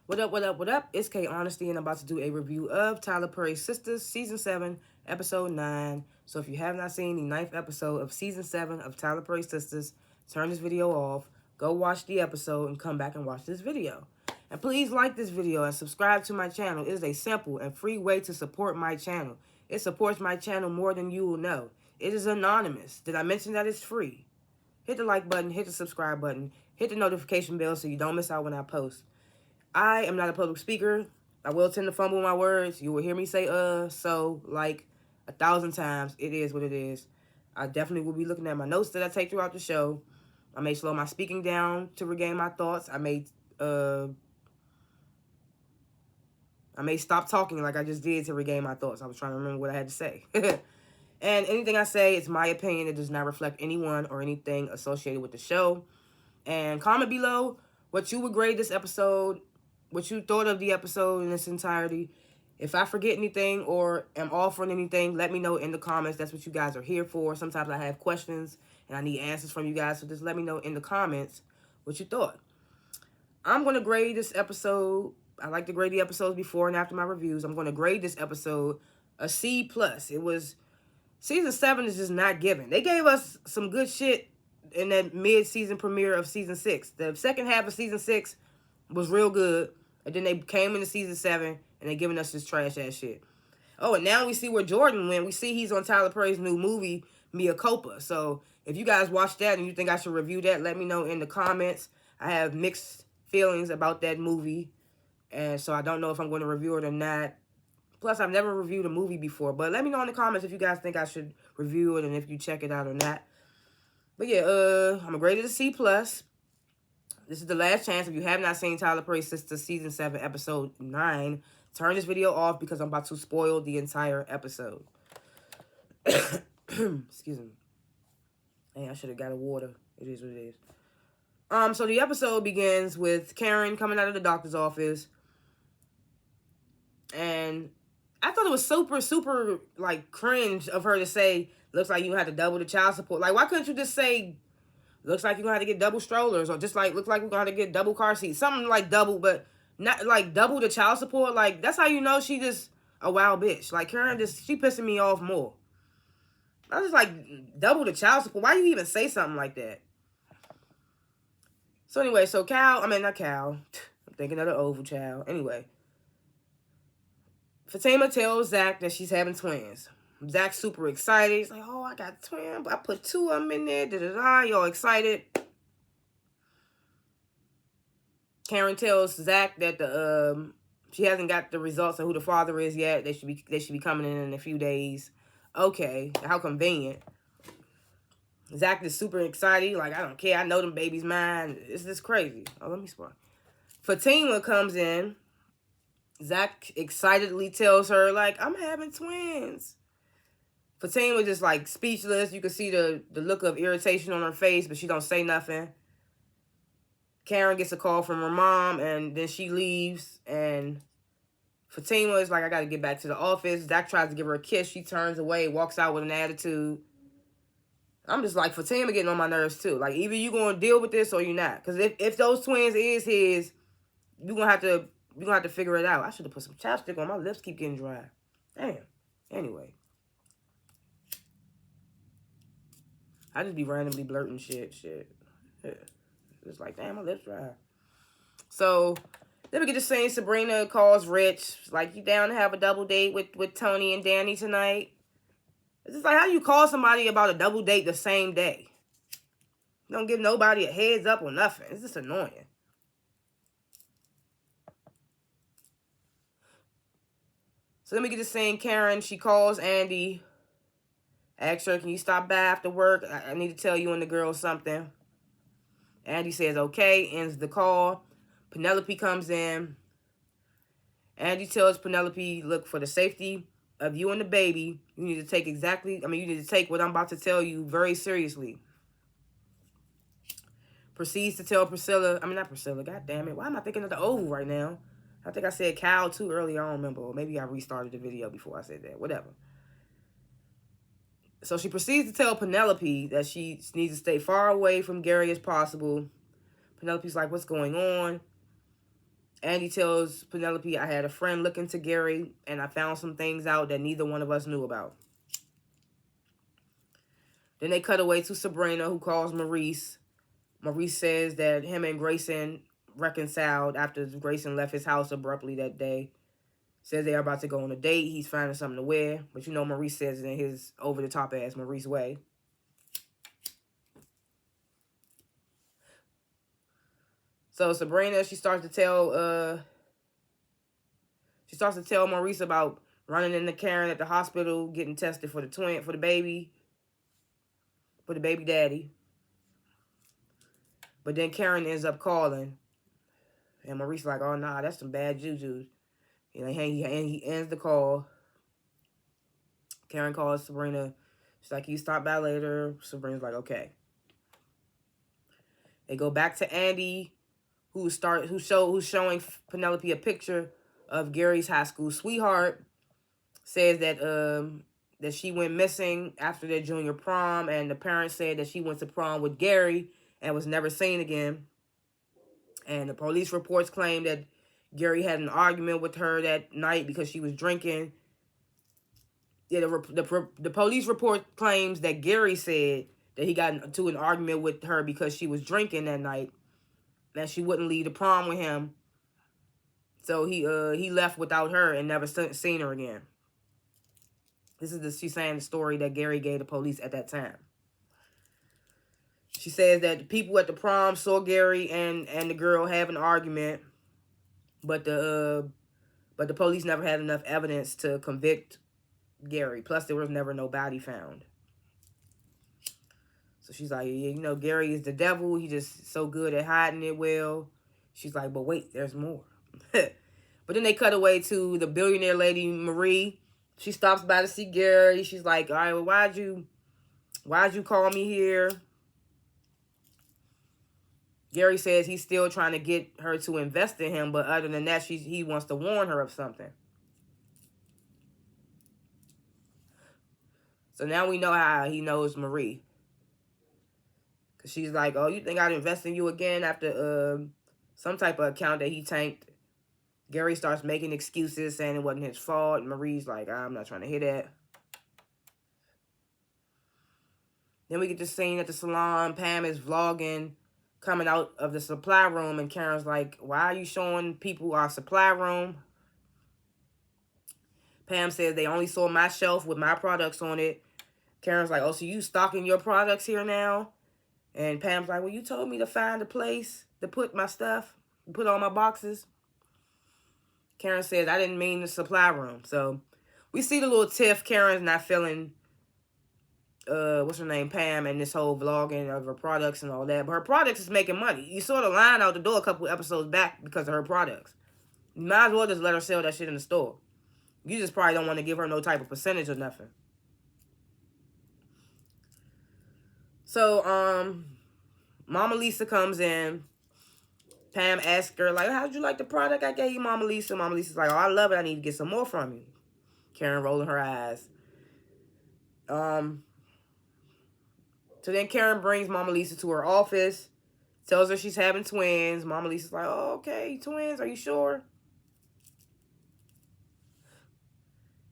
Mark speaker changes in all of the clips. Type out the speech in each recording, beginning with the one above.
Speaker 1: What up, what up, what up? It's K.Honesty, and I'm about to do a review of Tyler Perry's Sistas, Season 7, Episode 9. So if you have not seen the ninth episode of Season 7 of Tyler Perry's Sistas, turn this video off, go watch the episode, and come back and watch this video. And please like this video and subscribe to my channel. It is a simple and free way to support my channel. It supports my channel more than you will know. It is anonymous. Did I mention that it's free? Hit the like button, hit the subscribe button, hit the notification bell so you don't miss out when I post. I am not a public speaker. I will tend to fumble my words. You will hear me say so like 1,000 times. It is what it is. I definitely will be looking at my notes that I take throughout the show. I may slow my speaking down to regain my thoughts. I may stop talking like I just did to regain my thoughts. I was trying to remember what I had to say. And anything I say is my opinion. It does not reflect anyone or anything associated with the show. And comment below what you would grade this episode, what you thought of the episode in its entirety. If I forget anything or am off on anything, let me know in the comments. That's what you guys are here for. Sometimes I have questions and I need answers from you guys. So just let me know in the comments what you thought. I'm going to grade this episode. I like to grade the episodes before and after my reviews. I'm going to grade this episode a C+. It was... Season 7 is just not given. They gave us some good shit in that mid-season premiere of Season 6. The second half of Season 6 was real good. And then they came into Season 7 and they giving us this trash-ass shit. Oh, and now we see where Jordan went. We see he's on Tyler Perry's new movie, Mia Culpa. So if you guys watch that and you think I should review that, let me know in the comments. I have mixed feelings about that movie. And so I don't know if I'm going to review it or not. Plus, I've never reviewed a movie before. But let me know in the comments if you guys think I should review it and if you check it out or not. But yeah, I'm going to grade it a C+. This is the last chance. If you have not seen Tyler Perry's Sistas Season 7, Episode 9, turn this video off because I'm about to spoil the entire episode. Excuse me. Hey, I should have got a water. It is what it is. So the episode begins with Karen coming out of the doctor's office. And I thought it was super, super, like, cringe of her to say, looks like you had to double the child support. Like, why couldn't you just say, looks like you're going to have to get double strollers, or just, like, looks like we're going to have to get double car seats. Something like double, but not, like, double the child support. Like, that's how you know she just a wild bitch. Like, Karen she pissing me off more. I was just like, double the child support. Why you even say something like that? So, anyway, so not Cal. I'm thinking of the Oval child. Anyway. Fatima tells Zach that she's having twins. Zach's super excited. He's like, oh, I got twins. I put 2 of them in there. Da-da-da. Y'all excited. Karen tells Zach that she hasn't got the results of who the father is yet. They should be coming in a few days. Okay, how convenient. Zach is super excited. Like, I don't care. I know them babies mine. It's just crazy. Oh, let me spot. Fatima comes in. Zach excitedly tells her, like, I'm having twins. Fatima just, like, speechless. You can see the look of irritation on her face, but she don't say nothing. Karen gets a call from her mom, and then she leaves, and Fatima is like, I got to get back to the office. Zach tries to give her a kiss. She turns away, walks out with an attitude. I'm just like, Fatima getting on my nerves, too. Like, either you going to deal with this or you're not. Because if those twins is his, you're going to have to... We're going to have to figure it out. I should have put some chapstick on. My lips keep getting dry. Damn. Anyway. I just be randomly blurting shit. Yeah. It's like, damn, my lips dry. So, then we get to saying Sabrina calls Rich. Like, you down to have a double date with Tony and Danny tonight? It's just like, how do you call somebody about a double date the same day? You don't give nobody a heads up or nothing. It's just annoying. So then we get to saying Karen, she calls Andy, asks her, can you stop by after work? I need to tell you and the girls something. Andy says, okay, ends the call. Penelope comes in. Andy tells Penelope, look, for the safety of you and the baby, you need to take you need to take what I'm about to tell you very seriously. Proceeds to tell not Priscilla, god damn it. Why am I thinking of the Oval right now? I think I said Cal too earlier. I don't remember. Or maybe I restarted the video before I said that. Whatever. So she proceeds to tell Penelope that she needs to stay far away from Gary as possible. Penelope's like, what's going on? Andy tells Penelope, I had a friend look into Gary, and I found some things out that neither one of us knew about. Then they cut away to Sabrina, who calls Maurice. Maurice says that him and Grayson reconciled after Grayson left his house abruptly that day. Says they are about to go on a date. He's finding something to wear. But you know Maurice says it in his over-the-top ass Maurice way. So Sabrina, she starts to tell Maurice about running into Karen at the hospital, getting tested for the baby daddy. But then Karen ends up calling. And Maurice like, oh, nah, that's some bad juju. You know, he ends the call. Karen calls Sabrina. She's like, you stop by later. Sabrina's like, okay. They go back to Andy, who's showing Penelope a picture of Gary's high school sweetheart. Says that she went missing after their junior prom, and the parents said that she went to prom with Gary and was never seen again. And the police reports claim that Gary had an argument with her that night because she was drinking. Yeah, the police report claims that Gary said that he got into an argument with her because she was drinking that night, that she wouldn't leave the prom with him. So he left without her and never seen her again. She's saying the story that Gary gave the police at that time. She says that the people at the prom saw Gary and the girl have an argument, but the police never had enough evidence to convict Gary. Plus, there was never no body found. So she's like, yeah, you know, Gary is the devil. He's just so good at hiding it well. She's like, but wait, there's more. But then they cut away to the billionaire lady, Marie. She stops by to see Gary. She's like, all right, well, why'd you call me here? Gary says he's still trying to get her to invest in him, but other than that, he wants to warn her of something. So now we know how he knows Marie. Because she's like, oh, you think I'd invest in you again after some type of account that he tanked? Gary starts making excuses, saying it wasn't his fault. Marie's like, I'm not trying to hear that. Then we get the scene at the salon. Pam is vlogging, coming out of the supply room, and Karen's like, why are you showing people our supply room? Pam says they only saw my shelf with my products on it. Karen's like, oh, so you stocking your products here now? And Pam's like, well, you told me to find a place to put my stuff, put all my boxes. Karen says, I didn't mean the supply room. So we see the little tiff. Karen's not feeling, what's her name, Pam, and this whole vlogging of her products and all that. But her products is making money. You saw the line out the door a couple episodes back because of her products. You might as well just let her sell that shit in the store. You just probably don't want to give her no type of percentage or nothing. So, Mama Lisa comes in. Pam asks her, like, how'd you like the product I gave you, Mama Lisa? Mama Lisa's like, oh, I love it. I need to get some more from you. Karen rolling her eyes. So then Karen brings Mama Lisa to her office, tells her she's having twins. Mama Lisa's like, oh, okay, twins, are you sure?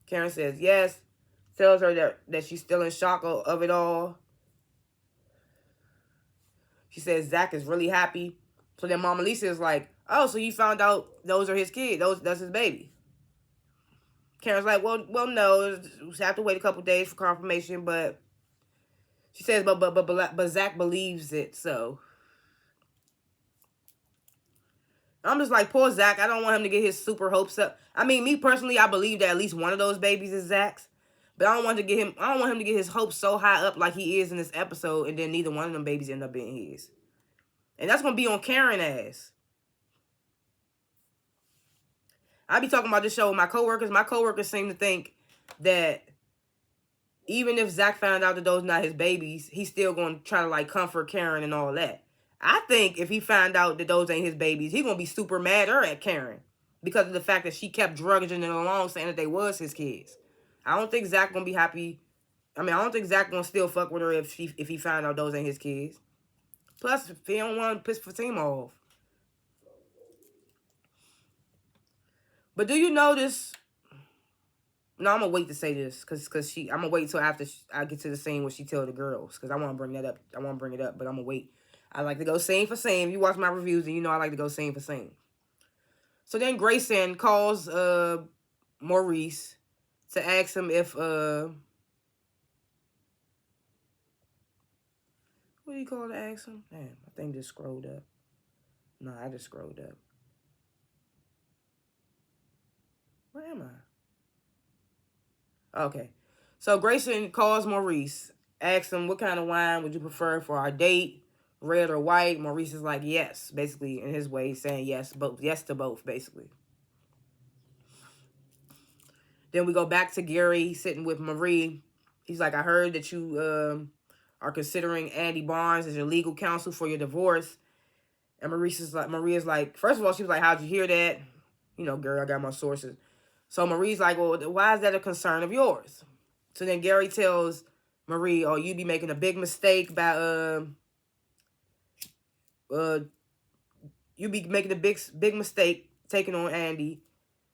Speaker 1: Karen says yes. Tells her that she's still in shock of it all. She says Zach is really happy. So then Mama Lisa is like, oh, so you found out those are his kids. That's his baby. Karen's like, well, no. We have to wait a couple days for confirmation, but she says, but Zach believes it, so. I'm just like, poor Zach. I don't want him to get his super hopes up. I mean, me personally, I believe that at least one of those babies is Zach's. But I don't want him to get his hopes so high up like he is in this episode, and then neither one of them babies end up being his. And that's going to be on Karen ass. I be talking about this show with my coworkers. My coworkers seem to think that even if Zach found out that those not his babies, he's still going to try to, like, comfort Karen and all that. I think if he found out that those ain't his babies, he's going to be super mad at Karen because of the fact that she kept drugging it along saying that they was his kids. I don't think Zach going to be happy. I mean, I don't think Zach going to still fuck with her if he found out those ain't his kids. Plus, if he don't want to piss Fatima off. But do you notice? No, I'm gonna wait to say this because I'm gonna wait until after I get to the scene where she tell the girls because I want to bring that up. I want to bring it up, but I'm gonna wait. I like to go scene for scene. If you watch my reviews, and you know I like to go scene for scene. So then Grayson calls Maurice to ask him if what do you call to ask him? Damn, I think just scrolled up. No, I just scrolled up. Where am I? Okay. So Grayson calls Maurice, asks him what kind of wine would you prefer for our date, red or white? Maurice is like yes, basically in his way, saying yes, both, yes to both, basically. Then we go back to Gary sitting with Marie. He's like, I heard that you are considering Andy Barnes as your legal counsel for your divorce. And Maria's like, first of all, she was like, how'd you hear that? You know, Gary, I got my sources. So Marie's like, well, why is that a concern of yours? So then Gary tells Marie, oh, you be making a big mistake by, you be making a big mistake taking on Andy.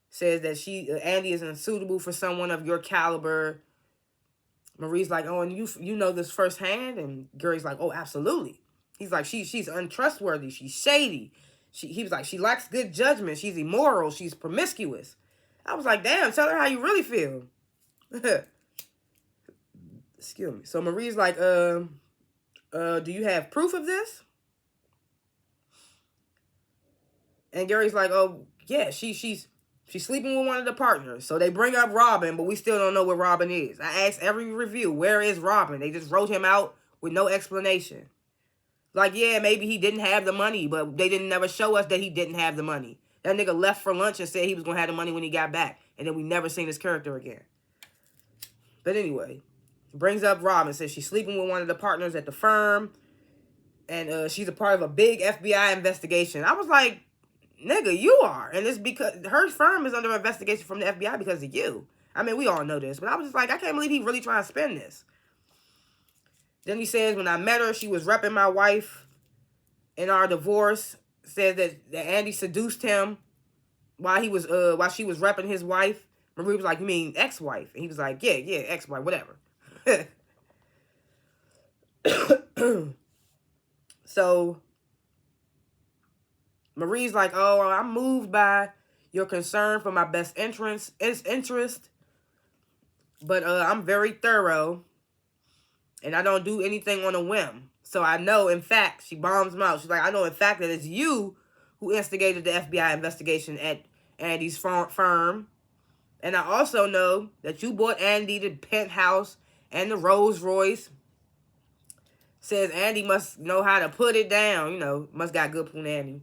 Speaker 1: Says that Andy is unsuitable for someone of your caliber. Marie's like, oh, and you know this firsthand? And Gary's like, oh, absolutely. He's like, she's untrustworthy. She's shady. He was like, she lacks good judgment. She's immoral. She's promiscuous. I was like, damn, tell her how you really feel. Excuse me. So Marie's like, do you have proof of this? And Gary's like, oh, yeah, she's sleeping with one of the partners. So they bring up Robin, but we still don't know where Robin is. I asked every review, where is Robin? They just wrote him out with no explanation. Like, yeah, maybe he didn't have the money, but they didn't never show us that he didn't have the money. That nigga left for lunch and said he was going to have the money when he got back. And then we never seen his character again. But anyway, brings up Robin, says she's sleeping with one of the partners at the firm. And she's a part of a big FBI investigation. I was like, nigga, you are. And it's because her firm is under investigation from the FBI because of you. I mean, we all know this. But I was just like, I can't believe he really trying to spin this. Then he says, when I met her, she was repping my wife in our divorce. Says that Andy seduced him while she was repping his wife. Marie was like, you mean ex-wife? And he was like, yeah, ex-wife, whatever. So Marie's like, oh, I'm moved by your concern for my best interest, but I'm very thorough, and I don't do anything on a whim. So I know, in fact, she bombs him out. She's like, I know, in fact, that it's you who instigated the FBI investigation at Andy's firm, and I also know that you bought Andy the penthouse and the Rolls Royce. Says Andy must know how to put it down. You know, must got good punani.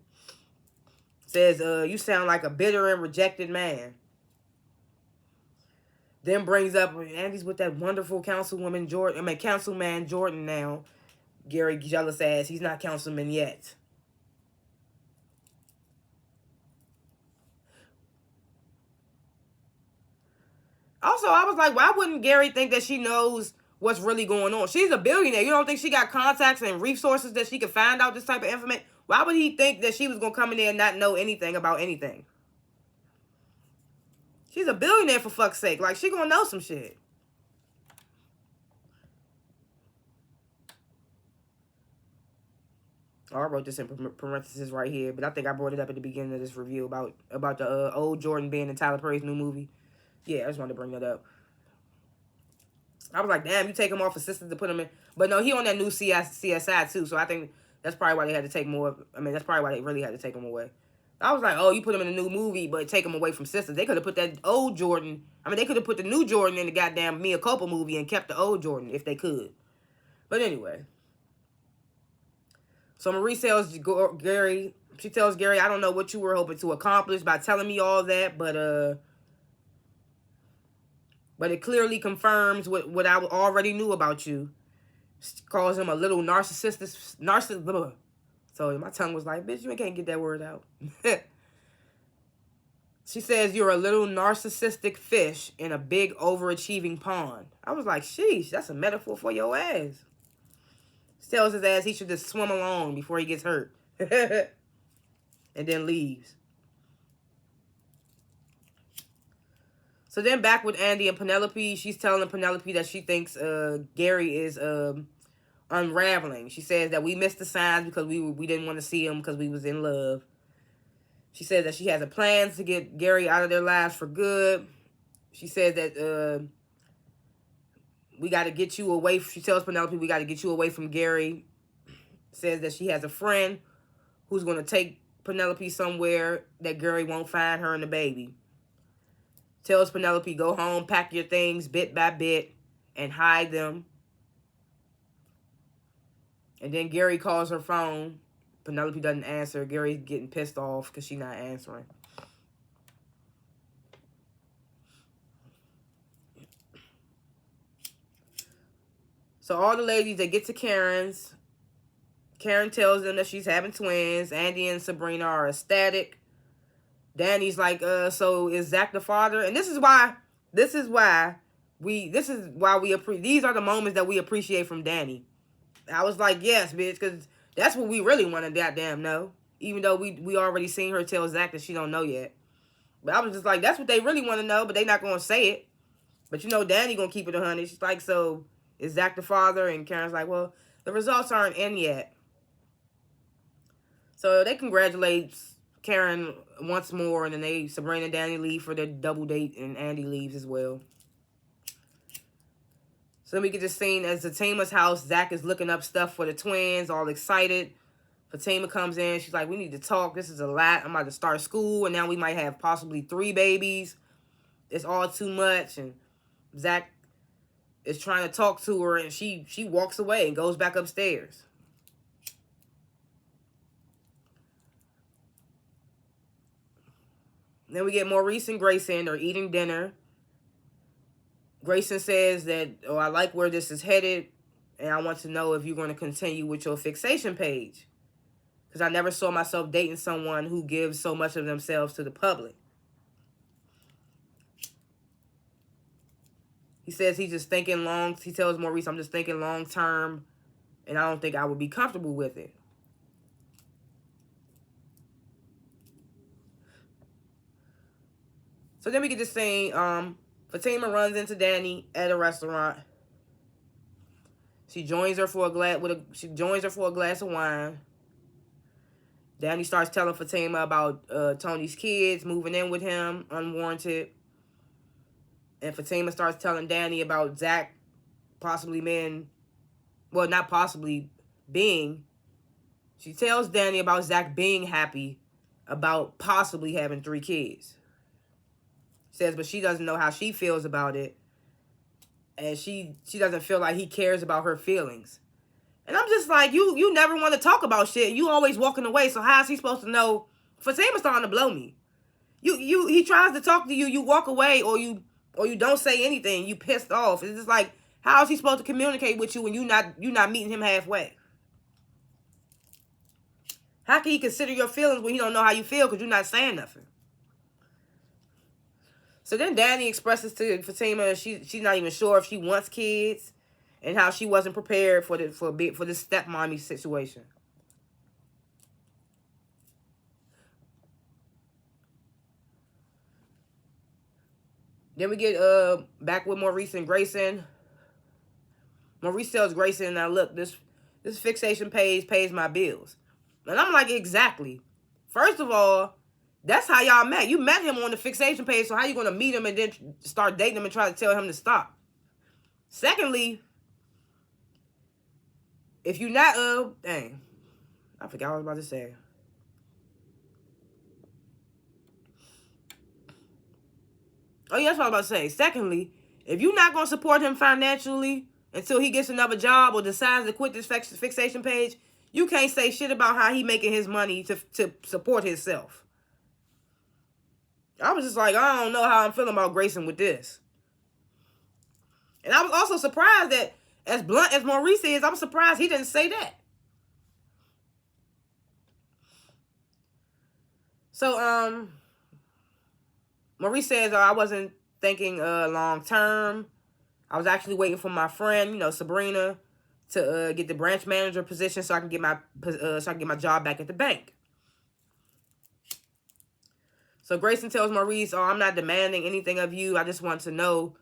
Speaker 1: Says, you sound like a bitter and rejected man. Then brings up, Andy's with that wonderful councilman Jordan now. Gary jealous ass. He's not councilman yet. Also, I was like, why wouldn't Gary think that she knows what's really going on? She's a billionaire. You don't think she got contacts and resources that she could find out this type of information? Why would he think that she was going to come in there and not know anything about anything? She's a billionaire, for fuck's sake. Like, she going to know some shit. Oh, I wrote this in parentheses right here, but I think I brought it up at the beginning of this review about the old Jordan being in Tyler Perry's new movie. Yeah, I just wanted to bring that up. I was like, damn, you take him off Sistas to put him in. But no, he on that new CSI too, so I think that's probably why they had to take more. I mean, that's probably why they really had to take him away. I was like, oh, you put him in a new movie, but take him away from Sistas. They could have put that old Jordan. I mean, they could have put the new Jordan in the goddamn Mia Culpa movie and kept the old Jordan if they could. But anyway. So Marie tells Gary, I don't know what you were hoping to accomplish by telling me all that, but it clearly confirms what I already knew about you. Calls him a little narcissistic. So my tongue was like, bitch, you can't get that word out. She says you're a little narcissistic fish in a big overachieving pond. I was like, sheesh, that's a metaphor for your ass. She tells his ass he should just swim along before he gets hurt. And then leaves. So then back with Andy and Penelope, she's telling Penelope that she thinks Gary is unraveling. She says that we missed the signs because we didn't want to see him because we was in love. She says that she has a plan to get Gary out of their lives for good. She said that we got to get you away. She tells Penelope we got to get you away from Gary. Says that she has a friend who's going to take Penelope somewhere that Gary won't find her and the baby. Tells Penelope, go home, pack your things bit by bit, and hide them. And then Gary calls her phone. Penelope doesn't answer. Gary's getting pissed off because she's not answering. So all the ladies, they get to Karen's. Karen tells them that she's having twins. Andy and Sabrina are ecstatic. Danny's like, so is Zach the father? And this is why we these are the moments that we appreciate from Danny. I was like, yes, bitch, because that's what we really want to goddamn know. Even though we already seen her tell Zach that she don't know yet. But I was just like, that's what they really want to know, but they not going to say it. But you know, Danny going to keep it 100. She's like, so is Zach the father? And Karen's like, well, the results aren't in yet. So they congratulate Karen once more, and then Sabrina and Danny leave for their double date, and Andy leaves as well. So then we get this scene as Fatima's house. Zach is looking up stuff for the twins, all excited. Fatima comes in. She's like, we need to talk. This is a lot. I'm about to start school, and now we might have possibly 3 babies. It's all too much, and Zach is trying to talk to her, and she walks away and goes back upstairs. Then we get Maurice and Grayson. They're eating dinner. Grayson says that, oh, I like where this is headed, and I want to know if you're going to continue with your fixation page. Because I never saw myself dating someone who gives so much of themselves to the public. He says he's just thinking he tells Maurice, I'm just thinking long term, and I don't think I would be comfortable with it. So then we get this scene, Fatima runs into Danny at a restaurant. She joins her for a glass of wine. Danny starts telling Fatima about Tony's kids moving in with him unwarranted. And Fatima starts telling Danny about Zach possibly being. She tells Danny about Zach being happy about possibly having 3 kids. Says, but she doesn't know how she feels about it. And she doesn't feel like he cares about her feelings. And I'm just like, you never want to talk about shit. You always walking away. So how is he supposed to know? Fatima's starting to blow me. He tries to talk to you. You walk away or you don't say anything. You pissed off. It's just like, how is he supposed to communicate with you when you not meeting him halfway? How can he consider your feelings when he don't know how you feel because you're not saying nothing? So then Danny expresses to Fatima she's not even sure if she wants kids, and how she wasn't prepared for this stepmommy situation. Then we get back with Maurice and Grayson. Maurice tells Grayson, now look, this fixation page pays my bills. And I'm like, exactly. First of all, that's how y'all met. You met him on the fixation page, so how you going to meet him and then start dating him and try to tell him to stop? Secondly, if you not, dang, I forgot what I was about to say. Oh, yeah, that's what I was about to say. Secondly, if you're not going to support him financially until he gets another job or decides to quit this fixation page, you can't say shit about how he making his money to support himself. I was just like, I don't know how I'm feeling about Grayson with this. And I was also surprised that, as blunt as Maurice is, I'm surprised he didn't say that. So, Maurice says, I wasn't thinking long term. I was actually waiting for my friend, Sabrina, to get the branch manager position so I can get my job back at the bank. So Grayson tells Maurice, oh, I'm not demanding anything of you. I just want to know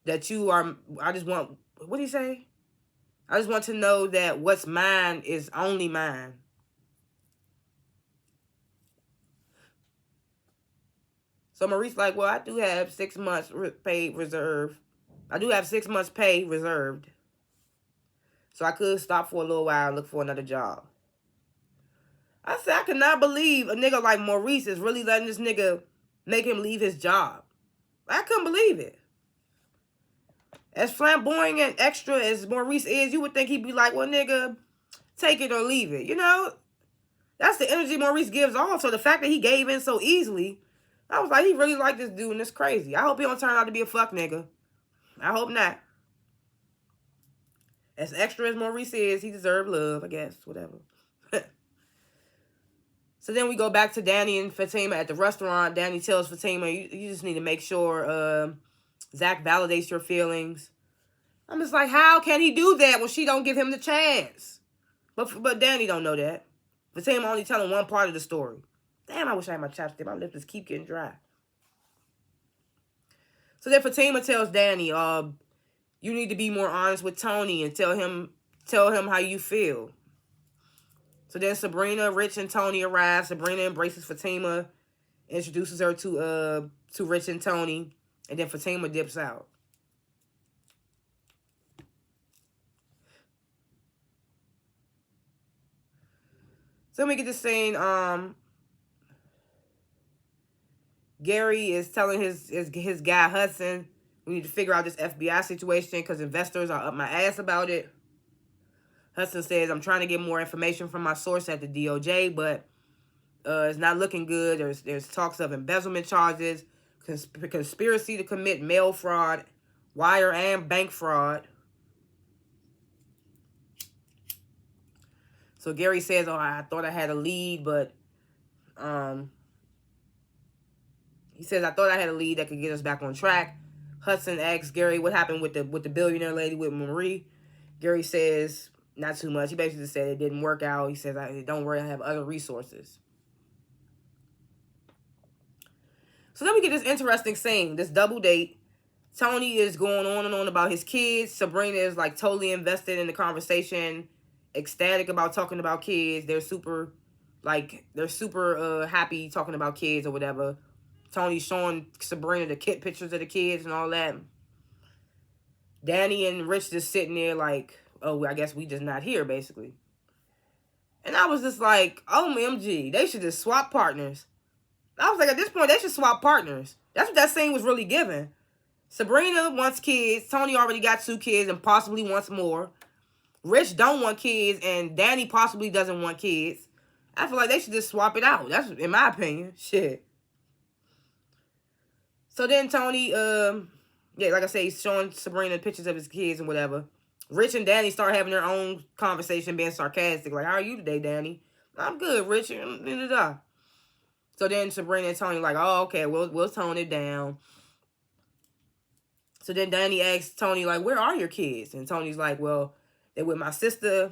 Speaker 1: that you are, what did he say? I just want to know that what's mine is only mine. So Maurice like, well, I do have 6 months paid reserve. I do have 6 months pay reserved. So I could stop for a little while and look for another job. I said, I cannot believe a nigga like Maurice is really letting this nigga make him leave his job. I couldn't believe it. As flamboyant and extra as Maurice is, you would think he'd be like, well, nigga, take it or leave it. You know? That's the energy Maurice gives off. So the fact that he gave in so easily, I was like, he really liked this dude and it's crazy. I hope he don't turn out to be a fuck nigga. I hope not. As extra as Maurice is, he deserves love, I guess. Whatever. So then we go back to Danny and Fatima at the restaurant. Danny tells Fatima, you just need to make sure Zach validates your feelings. I'm just like, how can he do that when she don't give him the chance? But Danny don't know that. Fatima only telling one part of the story. Damn, I wish I had my chapstick. My lips just keep getting dry. So then Fatima tells Danny, you need to be more honest with Tony and tell him how you feel. So then Sabrina, Rich, and Tony arrive. Sabrina embraces Fatima, introduces her to Rich and Tony, and then Fatima dips out. So then we get this scene. Gary is telling his guy Hudson, we need to figure out this FBI situation because investors are up my ass about it. Hudson says, I'm trying to get more information from my source at the DOJ, but it's not looking good. There's talks of embezzlement charges, conspiracy to commit mail fraud, wire and bank fraud. So Gary says, oh, I thought I had a lead, but he says, I thought I had a lead that could get us back on track. Hudson asks Gary what happened with the billionaire lady with Marie. Gary says, not too much. He basically just said it didn't work out. He says, don't worry, I have other resources. So then we get this interesting scene, this double date. Tony is going on and on about his kids. Sabrina is like totally invested in the conversation, ecstatic about talking about kids. They're super happy talking about kids or whatever. Tony's showing Sabrina the kid pictures of the kids and all that. Danny and Rich just sitting there like, oh, I guess we just not here, basically. And I was just like, OMG, they should just swap partners. I was like, at this point, they should swap partners. That's what that scene was really giving. Sabrina wants kids. Tony already got 2 kids and possibly wants more. Rich don't want kids and Danny possibly doesn't want kids. I feel like they should just swap it out. That's in my opinion. Shit. So then Tony, like I said, he's showing Sabrina pictures of his kids and whatever. Rich and Danny start having their own conversation, being sarcastic. Like, how are you today, Danny? I'm good, Rich. So then Sabrina and Tony like, oh, okay, we'll tone it down. So then Danny asks Tony, like, where are your kids? And Tony's like, well, they're with my sister.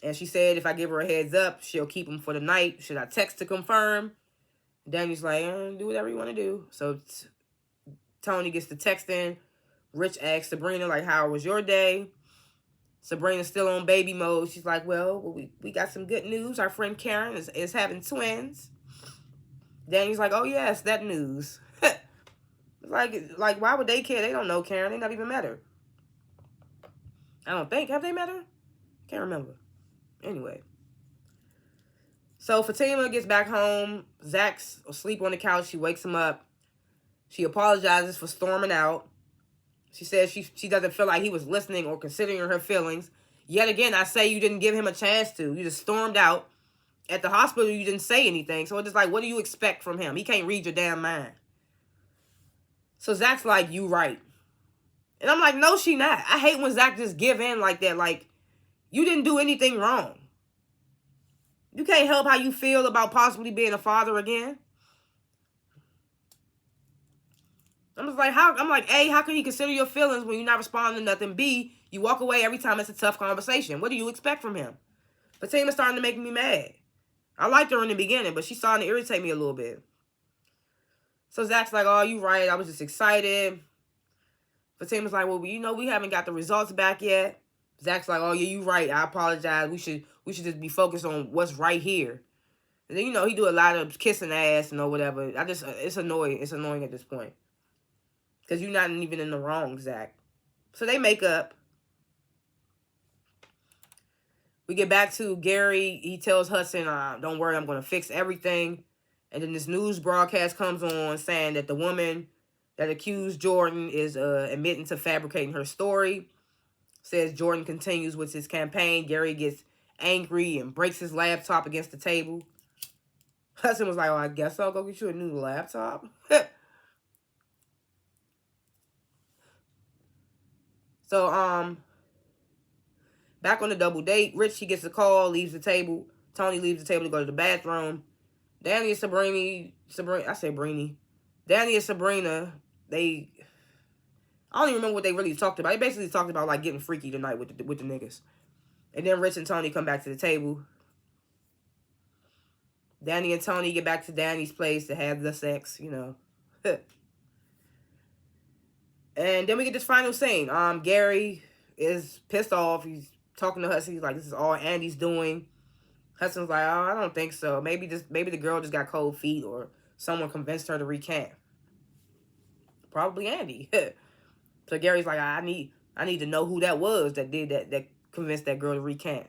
Speaker 1: And she said if I give her a heads up, she'll keep them for the night. Should I text to confirm? Danny's like, do whatever you want to do. So Tony gets the text in. Rich asks Sabrina, like, how was your day? Sabrina's still on baby mode. She's like, well, we got some good news. Our friend Karen is having twins. Danny's like, oh, yes, that news. like, why would they care? They don't know Karen. They not even met her. I don't think. Have they met her? Can't remember. Anyway. So Fatima gets back home. Zach's asleep on the couch. She wakes him up. She apologizes for storming out. She says she doesn't feel like he was listening or considering her feelings. Yet again, I say you didn't give him a chance to. You just stormed out. At the hospital, you didn't say anything. So it's just like, what do you expect from him? He can't read your damn mind. So Zach's like, you right. And I'm like, no, she not. I hate when Zach just give in like that. Like, you didn't do anything wrong. You can't help how you feel about possibly being a father again. I'm just like, A, how can you consider your feelings when you're not responding to nothing? B, you walk away every time it's a tough conversation. What do you expect from him? Fatima's starting to make me mad. I liked her in the beginning, but she's starting to irritate me a little bit. So Zach's like, oh, you right. I was just excited. Fatima's like, well, we haven't got the results back yet. Zach's like, oh, yeah, you right. I apologize. We should just be focused on what's right here. And then, he do a lot of kissing ass and whatever. It's annoying. It's annoying at this point. Because you're not even in the wrong, Zach. So they make up. We get back to Gary. He tells Hudson, don't worry, I'm going to fix everything. And then this news broadcast comes on saying that the woman that accused Jordan is admitting to fabricating her story. Says Jordan continues with his campaign. Gary gets angry and breaks his laptop against the table. Hudson was like, oh, I guess I'll go get you a new laptop. So, back on the double date, Rich, he gets a call, leaves the table. Tony leaves the table to go to the bathroom. Danny and Danny and Sabrina, I don't even remember what they really talked about. They basically talked about, like, getting freaky tonight with the niggas. And then Rich and Tony come back to the table. Danny and Tony get back to Danny's place to have the sex, And then we get this final scene. Gary is pissed off. He's talking to Hudson. He's like, this is all Andy's doing. Hudson's like, oh, I don't think so. Maybe the girl just got cold feet or someone convinced her to recant. Probably Andy. So Gary's like, I need to know who that was that did that convinced that girl to recant.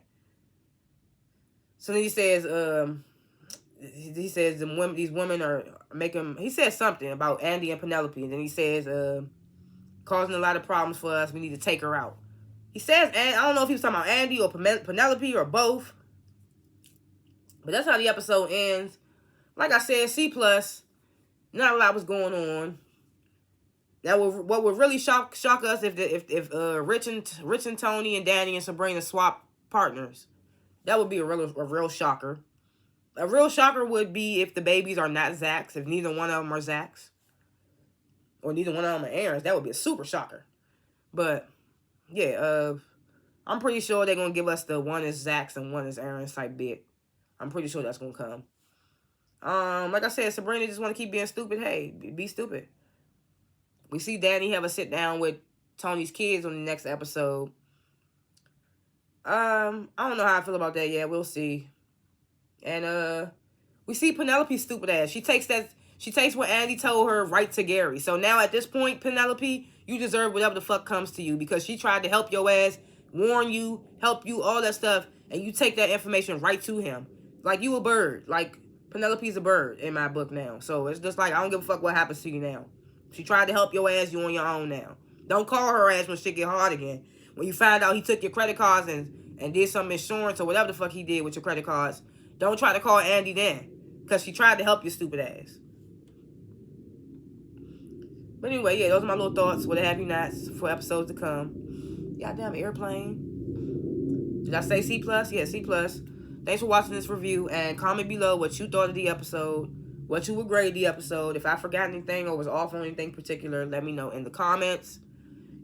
Speaker 1: So then he says, these women are making. He says something about Andy and Penelope, and then he says, causing a lot of problems for us. We need to take her out. He says, and I don't know if he was talking about Andy or Penelope or both. But that's how the episode ends. Like I said, C+. Not a lot was going on. What would really shock us if Rich and Tony and Danny and Sabrina swap partners. That would be a real shocker. A real shocker would be if the babies are not Zach's, if neither one of them are Zach's. Or neither one of them are Aaron's. That would be a super shocker. But, yeah, I'm pretty sure they're going to give us the one is Zach's and one is Aaron's type bit. I'm pretty sure that's going to come. Like I said, Sabrina just want to keep being stupid. Hey, be stupid. We see Danny have a sit down with Tony's kids on the next episode. I don't know how I feel about that yet. We'll see. And we see Penelope's stupid ass. She takes what Andy told her right to Gary. So now at this point, Penelope, you deserve whatever the fuck comes to you because she tried to help your ass, warn you, help you, all that stuff, and you take that information right to him. Like you a bird. Like Penelope's a bird in my book now. So it's just like I don't give a fuck what happens to you now. She tried to help your ass, you on your own now. Don't call her ass when shit get hard again. When you find out he took your credit cards and did some insurance or whatever the fuck he did with your credit cards, don't try to call Andy then. Because she tried to help your stupid ass. But anyway, yeah, those are my little thoughts. What have you nots for episodes to come. Goddamn airplane. Did I say C+? Yeah, C+. Thanks for watching this review. And comment below what you thought of the episode. What you would grade the episode. If I forgot anything or was off on anything particular, let me know in the comments.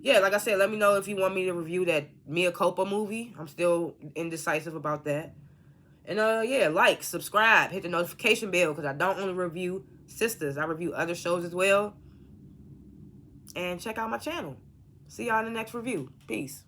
Speaker 1: Yeah, like I said, let me know if you want me to review that Mia Culpa movie. I'm still indecisive about that. And yeah, like, subscribe, hit the notification bell because I don't only review Sistas. I review other shows as well. And check out my channel. See y'all in the next review. Peace.